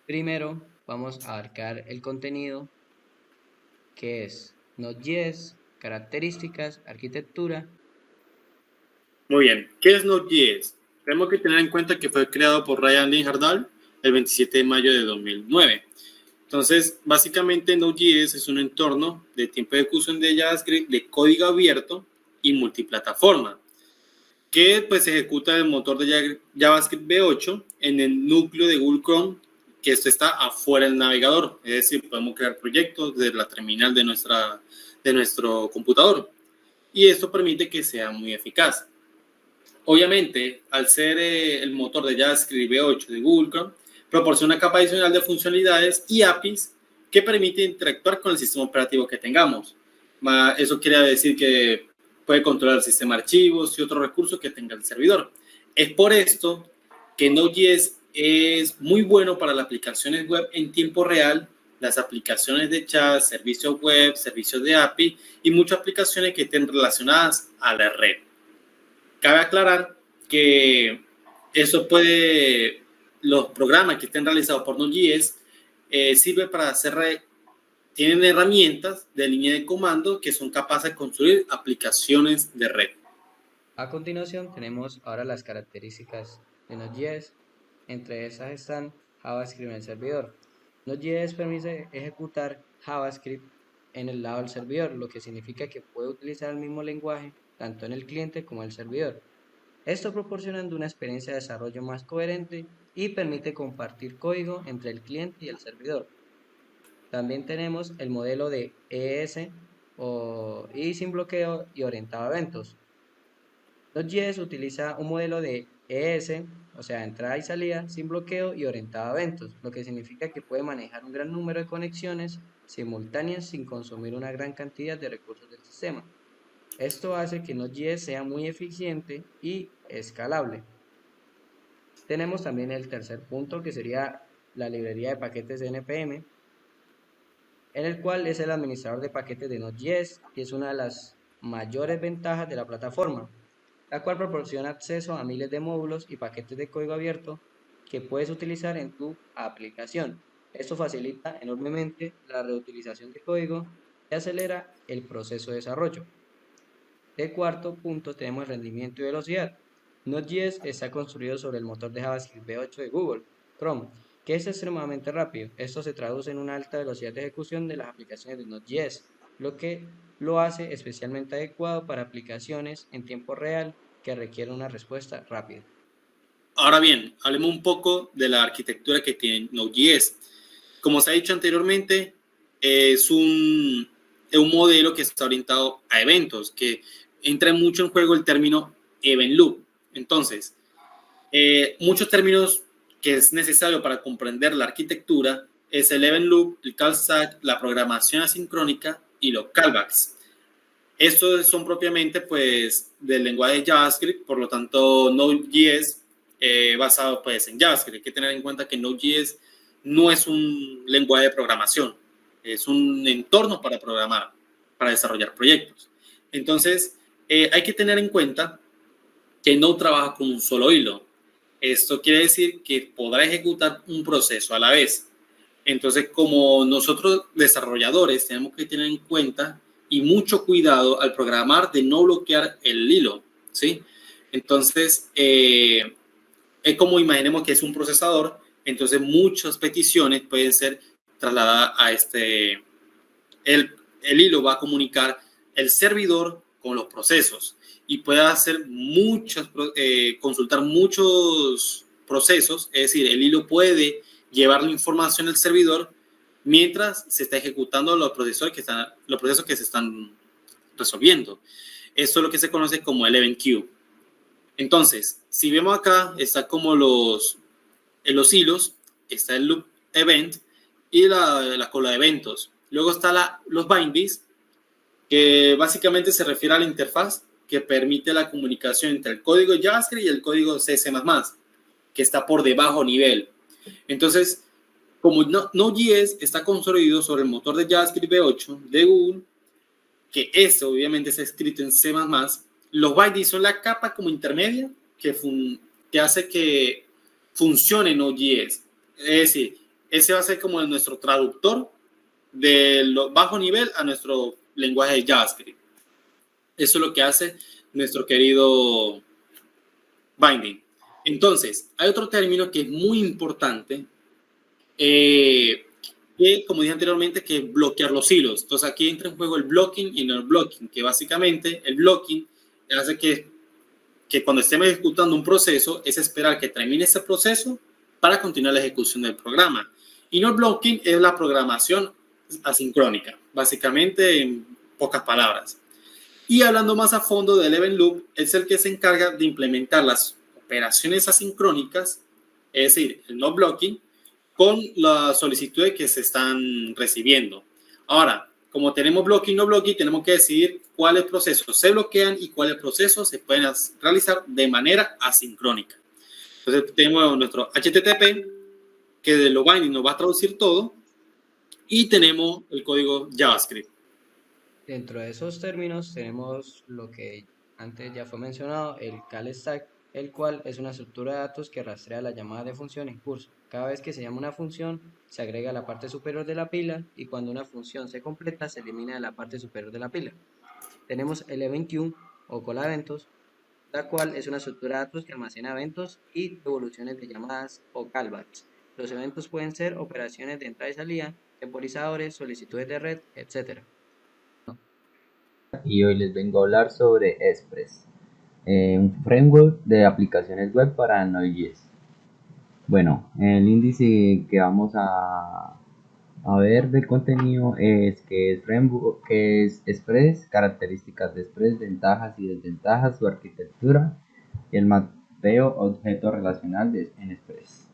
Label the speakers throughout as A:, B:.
A: Primero vamos a abarcar el contenido que es Node.js, características, arquitectura.
B: Muy bien, ¿qué es Node.js? Tenemos que tener en cuenta que fue creado por Ryan Linhardal el 27 de mayo de 2009. Entonces, básicamente Node.js es un entorno de tiempo de ejecución de JavaScript de código abierto y multiplataforma, que pues ejecuta el motor de JavaScript V8 en el núcleo de Google Chrome, que esto está afuera del navegador, es decir, podemos crear proyectos desde la terminal de nuestro computador, y esto permite que sea muy eficaz. Obviamente, al ser el motor de JavaScript V8 de Google Chrome, proporciona una capa adicional de funcionalidades y APIs que permite interactuar con el sistema operativo que tengamos. Eso quiere decir que puede controlar el sistema de archivos y otros recursos que tenga el servidor. Es por esto que Node.js es muy bueno para las aplicaciones web en tiempo real, las aplicaciones de chat, servicios web, servicios de API y muchas aplicaciones que estén relacionadas a la red. Cabe aclarar que eso puede, los programas que estén realizados por Node.js sirven para tienen herramientas de línea de comando que son capaces de construir aplicaciones de red.
A: A continuación tenemos ahora las características de Node.js. Entre esas están JavaScript en el servidor. Node.js permite ejecutar JavaScript en el lado del servidor, lo que significa que puede utilizar el mismo lenguaje tanto en el cliente como en el servidor. Esto proporcionando una experiencia de desarrollo más coherente y permite compartir código entre el cliente y el servidor. También tenemos el modelo de ES y sin bloqueo y orientado a eventos. Node.js utiliza un modelo de ES, o sea, entrada y salida, sin bloqueo y orientado a eventos, lo que significa que puede manejar un gran número de conexiones simultáneas sin consumir una gran cantidad de recursos del sistema. Esto hace que Node.js sea muy eficiente y escalable. Tenemos también el tercer punto, que sería la librería de paquetes de NPM, en el cual es el administrador de paquetes de Node.js y es una de las mayores ventajas de la plataforma, la cual proporciona acceso a miles de módulos y paquetes de código abierto que puedes utilizar en tu aplicación. Esto facilita enormemente la reutilización de código y acelera el proceso de desarrollo. De cuarto punto tenemos el rendimiento y velocidad. Node.js está construido sobre el motor de JavaScript V8 de Google Chrome, que es extremadamente rápido. Esto se traduce en una alta velocidad de ejecución de las aplicaciones de Node.js, lo que lo hace especialmente adecuado para aplicaciones en tiempo real que requieren una respuesta rápida.
B: Ahora bien, hablemos un poco de la arquitectura que tiene Node.js. Como se ha dicho anteriormente, es un modelo que está orientado a eventos, que entra mucho en juego el término event loop. Entonces, muchos términos que es necesario para comprender la arquitectura es el event loop, el callstack, la programación asincrónica y los callbacks. Estos son propiamente pues del lenguaje de JavaScript, por lo tanto Node.js basado pues en JavaScript. Hay que tener en cuenta que Node.js no es un lenguaje de programación, es un entorno para programar, para desarrollar proyectos. Entonces, hay que tener en cuenta que no trabaja con un solo hilo. Esto quiere decir que podrá ejecutar un proceso a la vez. Entonces, como nosotros desarrolladores tenemos que tener en cuenta y mucho cuidado al programar de no bloquear el hilo, ¿sí? Entonces, es como imaginemos que es un procesador, entonces muchas peticiones pueden ser trasladadas a el hilo va a comunicar el servidor con los procesos y puede hacer consultar muchos procesos, es decir, el hilo puede llevar la información al servidor mientras se está ejecutando los procesos que se están resolviendo. Esto es lo que se conoce como el event queue. Entonces, si vemos acá, está como en los hilos, está el loop event y la cola de eventos. Luego está los bindings, que básicamente se refiere a la interfaz que permite la comunicación entre el código JavaScript y el código C++, que está por debajo nivel. Entonces, como Node.js está construido sobre el motor de JavaScript V8 de Google, que esto obviamente está escrito en C++, los bindings son la capa como intermedia que hace que funcione Node.js. Es decir, ese va a ser como nuestro traductor de lo bajo nivel a nuestro lenguaje de JavaScript. Eso es lo que hace nuestro querido binding. Entonces, hay otro término que es muy importante, que, como dije anteriormente, que es bloquear los hilos. Entonces, aquí entra en juego el blocking y no el blocking, que básicamente el blocking hace que cuando estemos ejecutando un proceso, es esperar que termine ese proceso para continuar la ejecución del programa. Y no el blocking es la programación asincrónica, básicamente en pocas palabras. Y hablando más a fondo del event loop, es el que se encarga de implementar las operaciones asincrónicas, es decir, el no blocking, con las solicitudes que se están recibiendo. Ahora, como tenemos blocking y no blocking, tenemos que decidir cuáles procesos se bloquean y cuáles procesos se pueden realizar de manera asincrónica. Entonces, tenemos nuestro HTTP, que de lo binding nos va a traducir todo, y tenemos el código JavaScript.
A: Dentro de esos términos tenemos lo que antes ya fue mencionado, el call stack, el cual es una estructura de datos que rastrea la llamada de función en curso. Cada vez que se llama una función, se agrega a la parte superior de la pila y cuando una función se completa, se elimina de la parte superior de la pila. Tenemos el event queue o cola de eventos, la cual es una estructura de datos que almacena eventos y devoluciones de llamadas o callbacks. Los eventos pueden ser operaciones de entrada y salida, temporizadores, solicitudes de red, etc.
C: Y hoy les vengo a hablar sobre Express, un framework de aplicaciones web para Node.js. Bueno, el índice que vamos a ver del contenido es que es framework, que es Express, características de Express, ventajas y desventajas, su arquitectura y el mapeo objeto relacional en Express.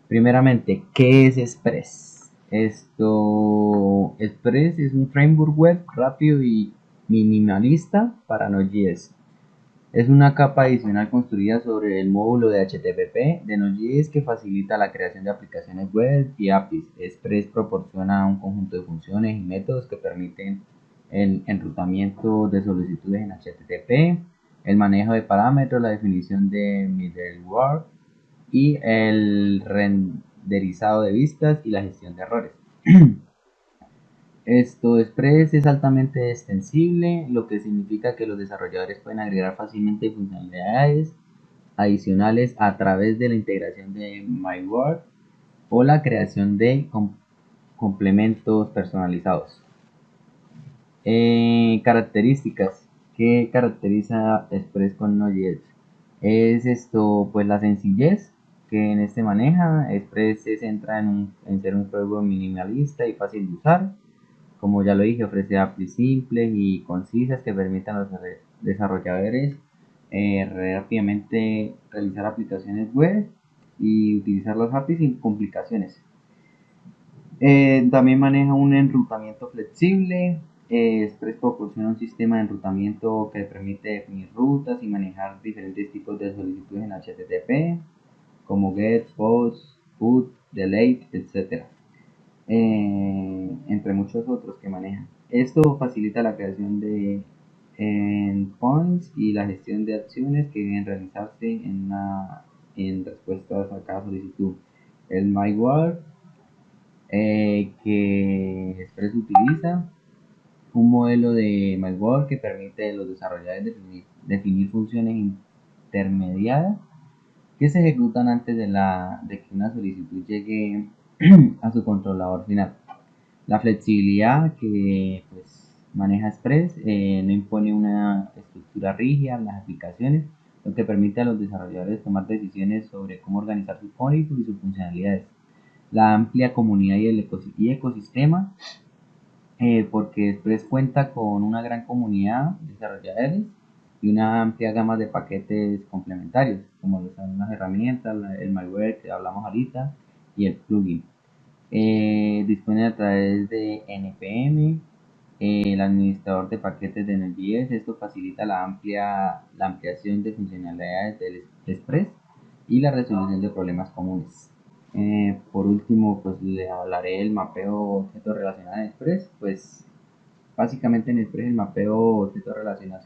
C: Primeramente, ¿qué es Express? Express es un framework web rápido y minimalista para Node.js. Es una capa adicional construida sobre el módulo de HTTP de Node.js que facilita la creación de aplicaciones web y APIs. Express proporciona un conjunto de funciones y métodos que permiten el enrutamiento de solicitudes en HTTP, el manejo de parámetros, la definición de middleware y el renderizado de vistas y la gestión de errores. Express es altamente extensible, lo que significa que los desarrolladores pueden agregar fácilmente funcionalidades adicionales a través de la integración de MyWord o la creación de complementos personalizados. Características. ¿Qué caracteriza Express con Node.js? Pues la sencillez que en este maneja. Express se centra en ser un juego minimalista y fácil de usar. Como ya lo dije, ofrece APIs simples y concisas que permitan a los desarrolladores rápidamente realizar aplicaciones web y utilizar las APIs sin complicaciones. También maneja un enrutamiento flexible. Express proporciona un sistema de enrutamiento que permite definir rutas y manejar diferentes tipos de solicitudes en HTTP, como GET, POST, PUT, DELETE, etc. Entre muchos otros que manejan. Esto facilita la creación de endpoints y la gestión de acciones que deben realizarse en respuestas a cada solicitud. El MyWord que Express utiliza un modelo de MyWord que permite a los desarrolladores definir funciones intermediadas que se ejecutan antes de que una solicitud llegue a su controlador final. La flexibilidad que pues, maneja Express no impone una estructura rígida en las aplicaciones, lo que permite a los desarrolladores tomar decisiones sobre cómo organizar su código y sus funcionalidades. La amplia comunidad y ecosistema, porque Express cuenta con una gran comunidad de desarrolladores y una amplia gama de paquetes complementarios, como son las herramientas, el malware que hablamos ahorita y el plugin. Dispone a través de NPM, el administrador de paquetes de Node.js. Esto facilita la ampliación de funcionalidades del Express y la resolución de problemas comunes. Por último, pues le hablaré del mapeo objeto relacional en Express. Pues básicamente en Express el mapeo objeto relacional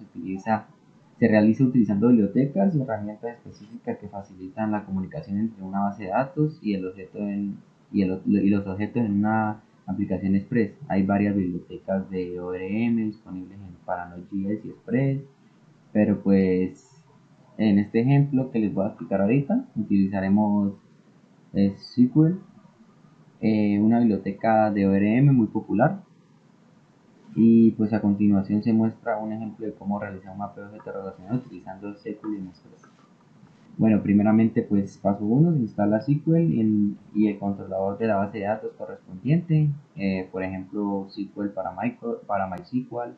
C: se realiza utilizando bibliotecas y herramientas específicas que facilitan la comunicación entre una base de datos y el objeto en y los objetos en una aplicación Express. Hay varias bibliotecas de ORM disponibles para Node.js y Express, pero pues en este ejemplo que les voy a explicar ahorita utilizaremos SQL, una biblioteca de ORM muy popular. Y pues a continuación se muestra un ejemplo de cómo realizar un mapeo objeto relacional utilizando SQL en Express. Bueno, primeramente pues paso 1, se instala SQL y el controlador de la base de datos correspondiente, por ejemplo SQL para MySQL,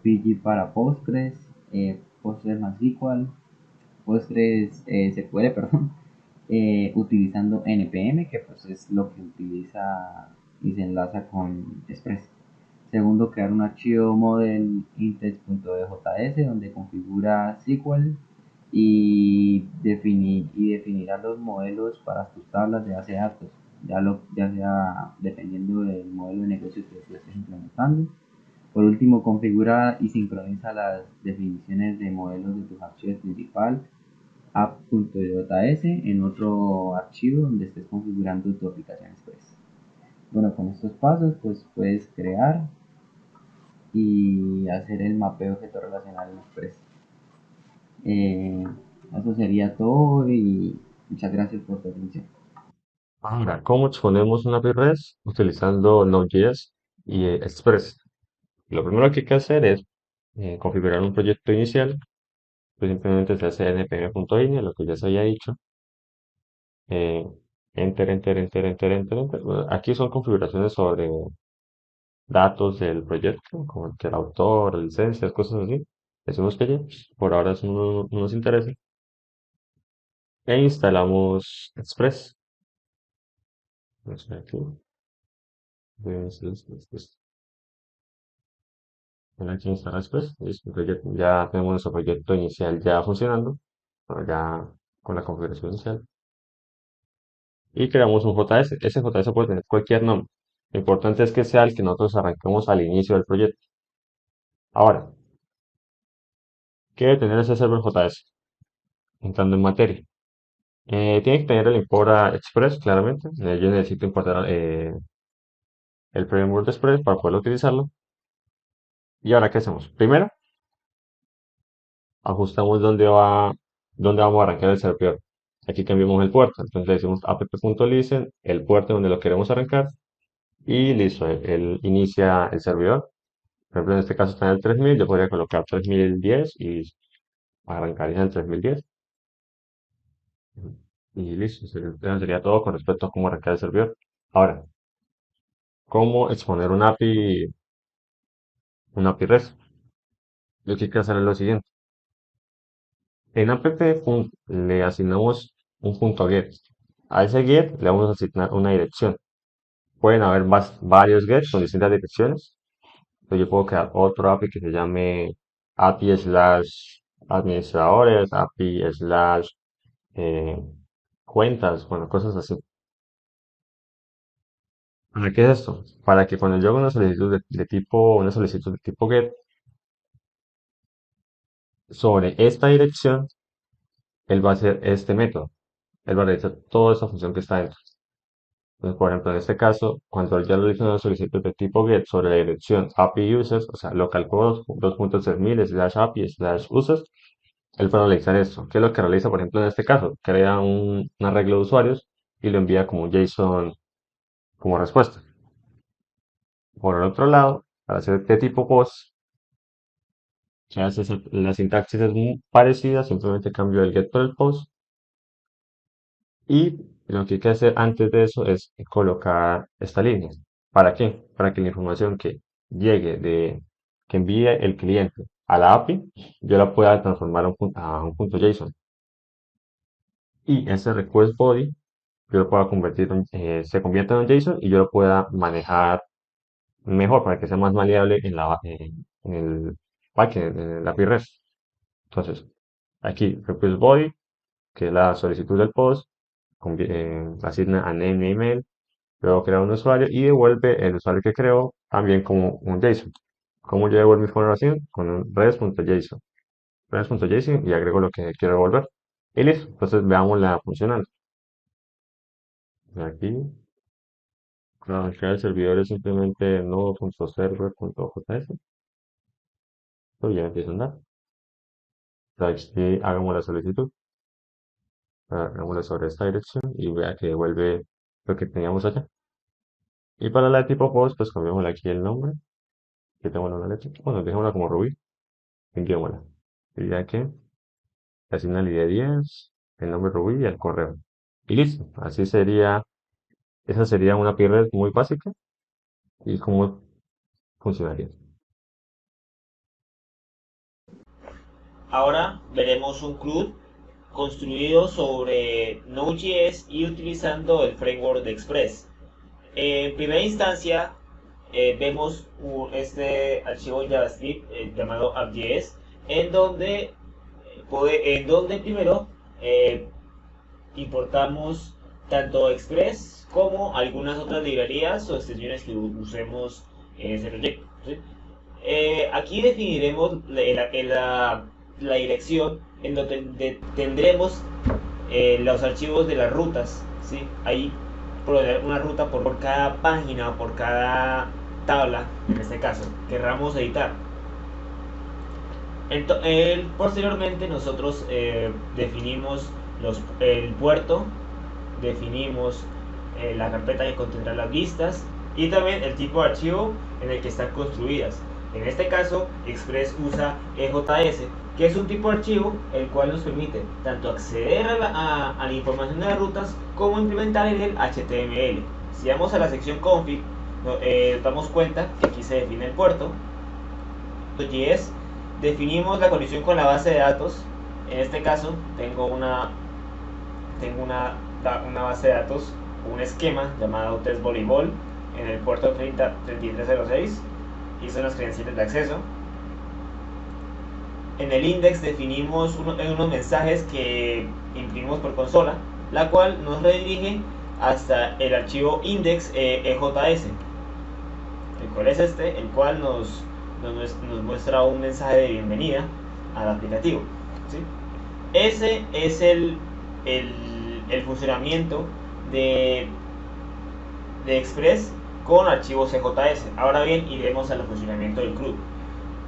C: PG para Postgres, Postgres MySQL, Postgres SQL, perdón, utilizando npm, que pues es lo que utiliza y se enlaza con Express. Segundo, crear un archivo model index.djs donde configura SQL y definirá los modelos para tus tablas de base de datos, ya sea dependiendo del modelo de negocio que estés implementando. Por último, configura y sincroniza las definiciones de modelos de tus archivos principal app.js en otro archivo donde estés configurando tu aplicación Express. Bueno, con estos pasos pues puedes crear y hacer el mapeo objeto relacional en Express. Eso sería todo y muchas gracias por tu atención.
D: Ahora, ¿cómo exponemos una API REST utilizando Node.js y Express? Lo primero que hay que hacer es configurar un proyecto inicial, pues simplemente se hace npm.ini, lo que ya se había dicho, eh, enter, enter, enter, enter, enter, enter. Bueno, aquí son configuraciones sobre datos del proyecto, como que el autor, licencias, cosas así. Decimos que ya, por ahora eso no nos interesa. E instalamos Express. Vamos a ver aquí. Aquí instalar Express. Listo, entonces ya tenemos nuestro proyecto inicial ya funcionando, bueno, ya con la configuración inicial. Y creamos un JS. Ese JS puede tener cualquier nombre. Lo importante es que sea el que nosotros arranquemos al inicio del proyecto. Ahora, ¿qué debe tener ese server JS? Entrando en materia. Tiene que tener el import Express, claramente. Yo necesito importar el framework de Express para poder utilizarlo. ¿Y ahora qué hacemos? Primero, ajustamos dónde vamos a arrancar el servidor. Aquí cambiamos el puerto. Entonces le decimos app.listen, el puerto donde lo queremos arrancar. Y listo, él inicia el servidor. Por ejemplo, en este caso está en el 3000, yo podría colocar 3010 y arrancaría en el 3010. Y listo, eso sería todo con respecto a cómo arrancar el servidor. Ahora, ¿cómo exponer un API REST? Lo que hay que hacer es lo siguiente. En app le asignamos un punto get. A ese get le vamos a asignar una dirección. Pueden haber varios gets con distintas direcciones. Entonces yo puedo crear otro API que se llame API slash administradores, API slash eh, cuentas, bueno, cosas así. ¿Para qué es esto? Para que cuando yo haga una solicitud de tipo get sobre esta dirección, él va a hacer este método. Él va a realizar toda esa función que está dentro. Entonces, por ejemplo, en este caso, cuando ya realizo una solicitud de tipo GET sobre la dirección API users, o sea, localhost 2.3000 slash API slash users, él va a realizar esto. ¿Qué es lo que realiza, por ejemplo, en este caso? Crea un arreglo de usuarios y lo envía como un JSON como respuesta. Por el otro lado, para hacer de tipo POST, la sintaxis es muy parecida, simplemente cambio el GET por el POST. Y lo que hay que hacer antes de eso es colocar esta línea. ¿Para qué? Para que la información que que envíe el cliente a la API, yo la pueda transformar a un punto JSON. Y ese request body, yo lo pueda se convierta en un JSON y yo lo pueda manejar mejor para que sea más maleable en el backend, en el API REST. Entonces, aquí, request body, que es la solicitud del post, asigna a name y email, luego crea un usuario y devuelve el usuario que creó también como un JSON. ¿Cómo yo devuelvo información? Con un res.json. Res.json y agrego lo que quiero devolver. Y listo. Entonces veámosla funcionando. Aquí, para crear el servidor es simplemente nodo.server.js. Pues ya empieza a andar. Aquí hagamos la solicitud. Hagámosle sobre esta dirección y vea que devuelve lo que teníamos allá. Y para la de tipo post, pues cambiémosle aquí el nombre. Quitémosle una letra. Bueno, dejémosla como Ruby. Enviémosla. Y ya que le asigna el ID 10, el nombre Ruby y el correo. Y listo. Así sería, esa sería una API REST muy básica. ¿Y cómo funcionaría?
E: Ahora veremos un CRUD construido sobre Node.js y utilizando el framework de Express. En primera instancia, vemos este archivo JavaScript llamado app.js, en donde primero importamos tanto Express como algunas otras librerías o extensiones que usemos en ese proyecto, ¿sí? Aquí definiremos la dirección en donde tendremos los archivos de las rutas, ¿sí? Ahí poner una ruta por cada página o por cada tabla, en este caso, querramos editar. Posteriormente nosotros definimos el puerto, definimos la carpeta que contendrá las vistas y también el tipo de archivo en el que están construidas. En este caso, Express usa EJS, que es un tipo de archivo el cual nos permite tanto acceder a la información de las rutas como implementar el HTML. Si vamos a la sección config, nos damos cuenta que aquí se define el puerto. .js, definimos la conexión con la base de datos. En este caso, tengo una base de datos, un esquema llamado test voleibol en el puerto 3306 y son las credenciales de acceso. En el index definimos unos mensajes que imprimimos por consola, la cual nos redirige hasta el archivo index.js, el cual es el cual nos muestra un mensaje de bienvenida al aplicativo, ¿sí? Ese es el funcionamiento de Express con archivos CJS. Ahora bien, iremos al funcionamiento del CRUD.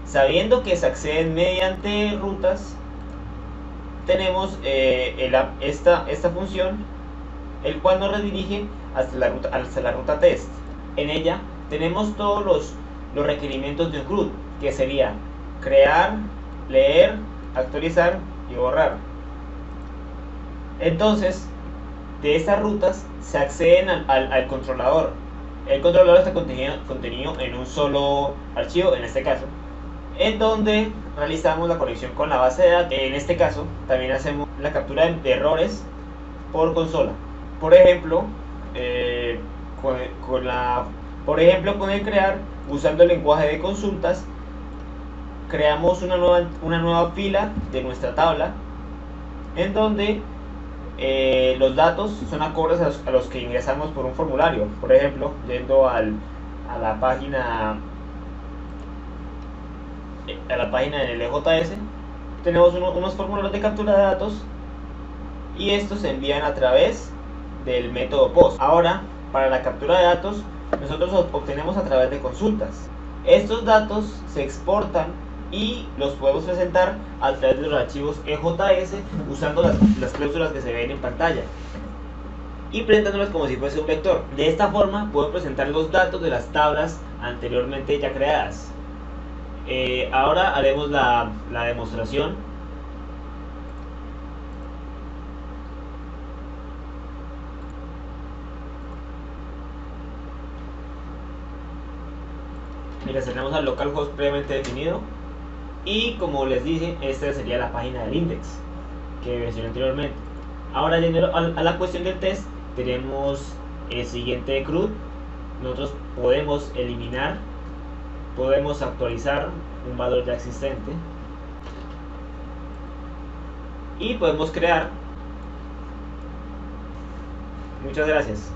E: Sabiendo que se acceden mediante rutas, tenemos esta función, el cual nos redirige hasta la ruta test. En ella tenemos todos los requerimientos de un CRUD, que sería crear, leer, actualizar y borrar. Entonces, de estas rutas se acceden al controlador. El controlador está contenido en un solo archivo, en este caso, en donde realizamos la conexión con la base de datos. En este caso, también hacemos la captura de errores por consola. Por ejemplo, con el crear, usando el lenguaje de consultas, creamos una nueva fila de nuestra tabla, en donde los datos son acordes a los que ingresamos por un formulario. Por ejemplo, yendo a la página en el EJS, tenemos unos formularios de captura de datos y estos se envían a través del método POST. Ahora, para la captura de datos, nosotros obtenemos a través de consultas. Estos datos se exportan y los podemos presentar a través de los archivos EJS usando las cláusulas que se ven en pantalla y presentándolas como si fuese un vector. De esta forma puedo presentar los datos de las tablas anteriormente ya creadas. Ahora haremos la demostración. Mira, tenemos al localhost previamente definido y, como les dije, esta sería la página del index que mencioné anteriormente. Ahora, yendo a la cuestión del test, tenemos el siguiente CRUD. Nosotros podemos eliminar, podemos actualizar un valor ya existente y podemos crear. Muchas gracias.